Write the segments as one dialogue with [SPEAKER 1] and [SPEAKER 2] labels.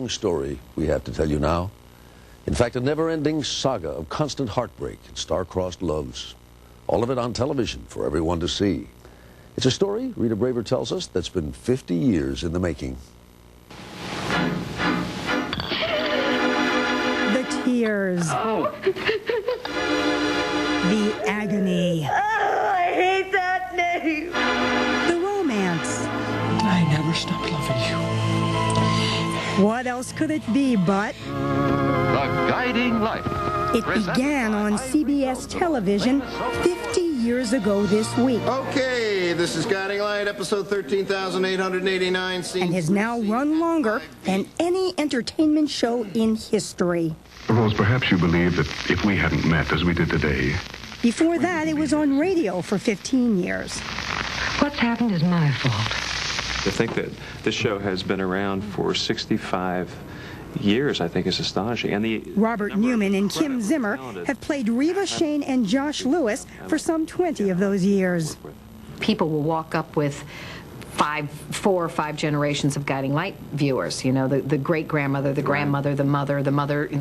[SPEAKER 1] Story we have to tell you now. In fact, a never-ending saga of constant heartbreak and star-crossed loves. All of it on television for everyone to see. It's a story, Rita Braver tells us, that's been 50 years in the making.
[SPEAKER 2] The tears.
[SPEAKER 3] Oh.
[SPEAKER 2] The agony.
[SPEAKER 3] Oh, I hate that name.
[SPEAKER 2] The romance.
[SPEAKER 4] I never stopped loving you.
[SPEAKER 2] What else could it be but...
[SPEAKER 5] The Guiding Light.
[SPEAKER 2] It began on CBS television 50 years ago this week.
[SPEAKER 6] Okay, this is Guiding Light, episode 13,889.
[SPEAKER 2] And has now run longer than any entertainment show in history.
[SPEAKER 7] Rose, perhaps you believe that if we hadn't met as we did today...
[SPEAKER 2] Before that, it was on radio for 15 years.
[SPEAKER 8] What's happened is my fault.
[SPEAKER 9] To think that this show has been around for 65 years, I think, is astonishing. And
[SPEAKER 2] Robert Newman and Kim Zimmer have played Reva Shane and Josh Lewis for some 20 of those years.
[SPEAKER 10] People will walk up with 4 or 5 generations of Guiding Light viewers. You know, the great-grandmother, the grandmother, the mother, the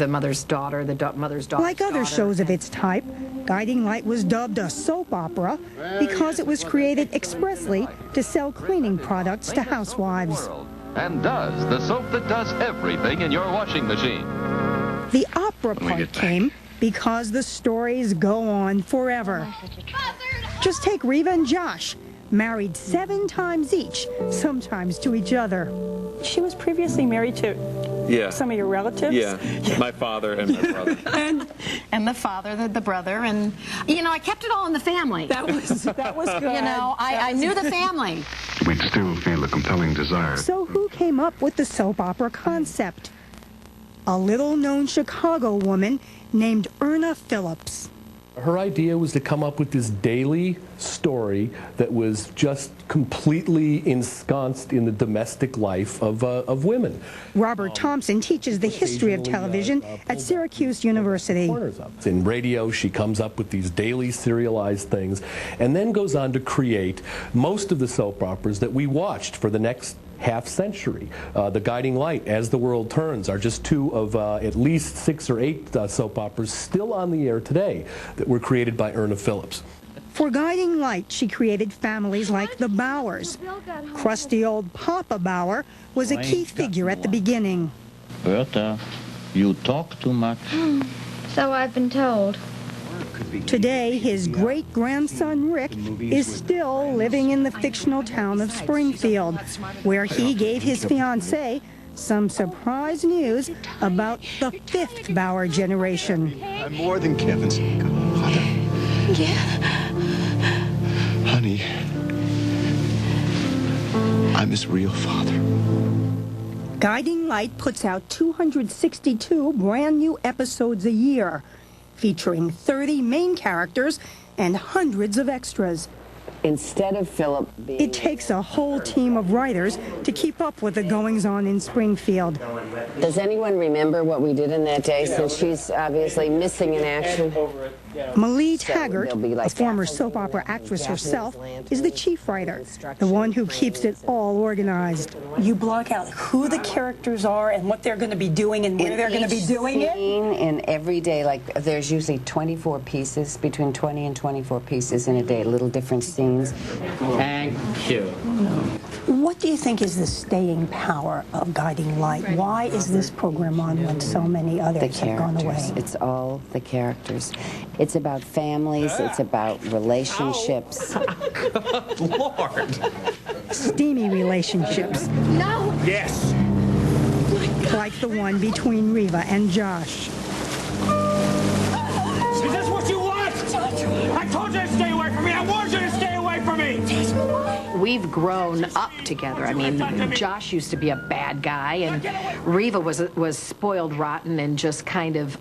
[SPEAKER 10] mother's daughter, the mother's daughter.
[SPEAKER 2] Like other shows of its type, Guiding Light was dubbed a soap opera because it was created expressly to sell cleaning products to housewives.
[SPEAKER 5] And does the soap that does everything in your washing machine.
[SPEAKER 2] The opera part came because the stories go on forever. Just take Reva and Josh, married 7 times each, sometimes to each other.
[SPEAKER 11] She was previously married to some of your relatives?
[SPEAKER 9] Yeah, my father and my brother.
[SPEAKER 12] and the father, the brother, and, you know, I kept it all in the family.
[SPEAKER 11] That was good.
[SPEAKER 12] You know, I knew the family.
[SPEAKER 7] We'd still feel a compelling desire.
[SPEAKER 2] So who came up with the soap opera concept? A little-known Chicago woman named Erna Phillips.
[SPEAKER 13] Her idea was to come up with this daily story that was just completely ensconced in the domestic life of women.
[SPEAKER 2] Robert Thompson teaches the history of television at Syracuse University.
[SPEAKER 13] In radio, she comes up with these daily serialized things and then goes on to create most of the soap operas that we watched for the next half-century. The Guiding Light, As the World Turns, are just 2 of at least 6 or 8 soap operas still on the air today that were created by Erna Phillips.
[SPEAKER 2] For Guiding Light, she created families like the Bowers. Crusty old Papa Bauer was a key figure at the beginning.
[SPEAKER 14] Bertha, you talk too much.
[SPEAKER 15] So I've been told.
[SPEAKER 2] Today, his great-grandson Rick is still living in the fictional town of Springfield, where he gave his fiancée some surprise news about the 5th Bauer generation.
[SPEAKER 6] I'm more than Kevin's father.
[SPEAKER 15] Yeah.
[SPEAKER 6] Honey, I'm his real father.
[SPEAKER 2] Guiding Light puts out 262 brand new episodes a year, featuring 30 main characters and hundreds of extras.
[SPEAKER 16] Instead of Philip being...
[SPEAKER 2] It takes a whole team of writers to keep up with the goings-on in Springfield.
[SPEAKER 16] Does anyone remember what we did in that day, since she's obviously missing in action?
[SPEAKER 2] Malee Taggart, a former soap opera actress herself, is the chief writer, the one who keeps it all organized.
[SPEAKER 11] You block out who the characters are and what they're going to be doing and where they're going to be doing it?
[SPEAKER 16] In every day, like there's usually 24 pieces, between 20 and 24 pieces in a day, little different scenes.
[SPEAKER 14] Thank you.
[SPEAKER 11] What do you think is the staying power of Guiding Light? Why is this program on when so many others have gone away?
[SPEAKER 16] It's all the characters. It's about families. It's about relationships.
[SPEAKER 9] Lord.
[SPEAKER 2] Steamy relationships.
[SPEAKER 15] No.
[SPEAKER 9] Yes.
[SPEAKER 2] Like the one between Reva and Josh.
[SPEAKER 4] Is this what you want? I told you to stay away from me. I warned you to stay away from me.
[SPEAKER 10] We've grown up together. I mean, Josh used to be a bad guy, and Reva was spoiled rotten and just kind of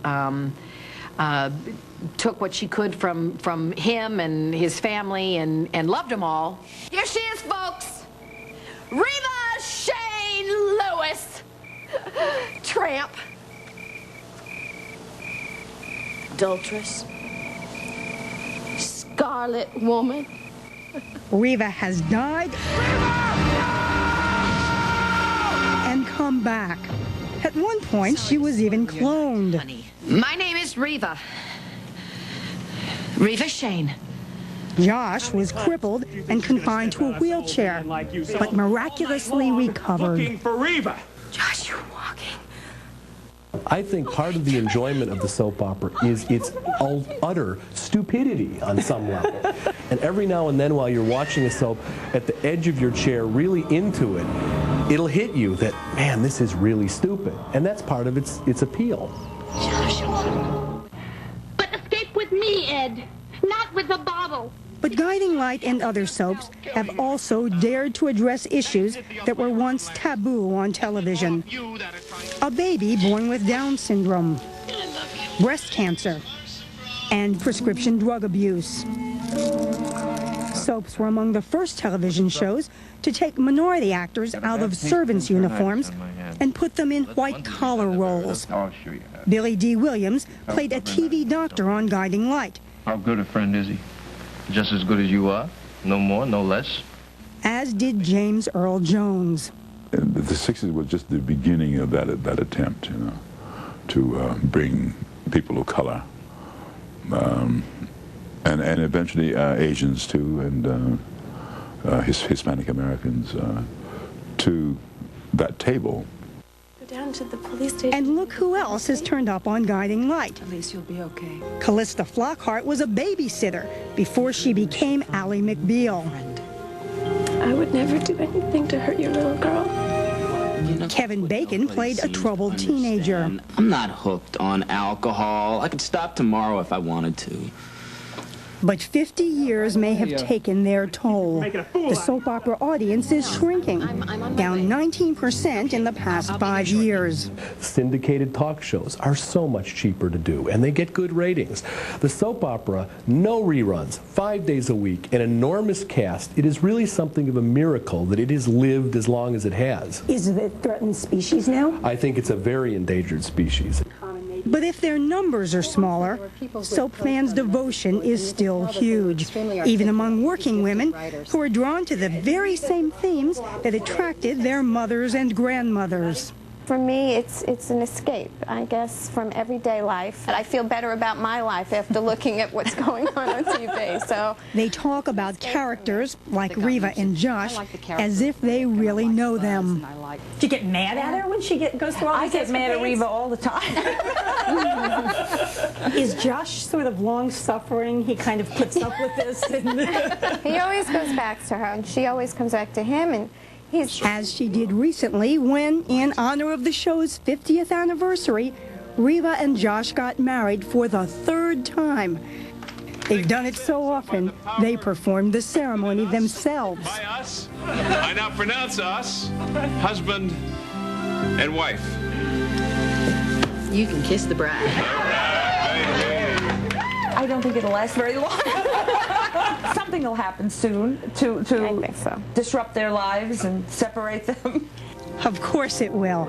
[SPEAKER 10] took what she could from him and his family and loved them all.
[SPEAKER 12] Here she is, folks. Reva Shane Lewis. Tramp. Adulteress. Scarlet woman.
[SPEAKER 2] Reva has died and come back. At one point, she was even cloned.
[SPEAKER 12] My name is Reva. Reva Shane.
[SPEAKER 2] Josh was crippled and confined to a wheelchair, but miraculously recovered.
[SPEAKER 4] Looking for Reva.
[SPEAKER 12] Josh, you're walking.
[SPEAKER 13] I think part of the enjoyment of the soap opera is its utter stupidity on some level. And every now and then while you're watching a soap, at the edge of your chair, really into it, it'll hit you that, man, this is really stupid. And that's part of its appeal.
[SPEAKER 15] Joshua. But escape with me, Ed. Not with the bottle.
[SPEAKER 2] But Guiding Light and other soaps have also dared to address issues that were once taboo on television. A baby born with Down syndrome, breast cancer, and prescription drug abuse. Soaps were among the first television shows to take minority actors out of servants' uniforms and put them in white-collar roles. Billy D. Williams played a TV doctor on Guiding Light.
[SPEAKER 14] How good a friend is he? Just as good as you are, no more, no less.
[SPEAKER 2] As did James Earl Jones.
[SPEAKER 17] And the 60s was just the beginning of that attempt, you know, to bring people of color, and eventually Asians too, and Hispanic Americans to that table.
[SPEAKER 18] Down to the police station.
[SPEAKER 2] And look who else has turned up on Guiding Light.
[SPEAKER 18] At least you'll be okay.
[SPEAKER 2] Callista Flockhart was a babysitter before she became Ally McBeal.
[SPEAKER 18] I would never do anything to hurt your little girl.
[SPEAKER 2] Kevin Bacon played a troubled teenager.
[SPEAKER 19] I'm not hooked on alcohol. I could stop tomorrow if I wanted to.
[SPEAKER 2] But 50 years may have taken their toll. The soap opera audience is shrinking, down 19% in the past 5 years.
[SPEAKER 13] Syndicated talk shows are so much cheaper to do, and they get good ratings. The soap opera, no reruns, 5 days a week, an enormous cast. It is really something of a miracle that it has lived as long as it has.
[SPEAKER 11] Is it a threatened species now?
[SPEAKER 13] I think it's a very endangered species.
[SPEAKER 2] But if their numbers are smaller, soap fans' devotion is still huge, even among working women who are drawn to the very same themes that attracted their mothers and grandmothers.
[SPEAKER 20] For me, it's an escape, I guess, from everyday life. And I feel better about my life after looking at what's going on TV. So
[SPEAKER 2] they talk about characters like Reva and Josh as if they really know them.
[SPEAKER 11] Do you get mad at her when she goes through all these
[SPEAKER 21] I get mad at Reva all the time.
[SPEAKER 11] Is Josh sort of long-suffering? He kind of puts up with this?
[SPEAKER 20] He always goes back to her, and she always comes back to him. And
[SPEAKER 2] as she did recently when, in honor of the show's 50th anniversary, Reva and Josh got married for the 3rd time. They've done it so often, they performed the ceremony themselves.
[SPEAKER 9] By us, I now pronounce us husband and wife.
[SPEAKER 10] You can kiss the bride.
[SPEAKER 21] I don't think it'll last very long. Something will happen soon to disrupt their lives and separate them.
[SPEAKER 2] Of course it will.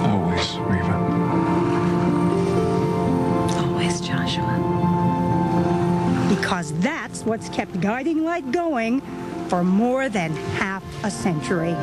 [SPEAKER 9] Always, Reva.
[SPEAKER 10] Always, Joshua.
[SPEAKER 2] Because that's what's kept Guiding Light going for more than half a century.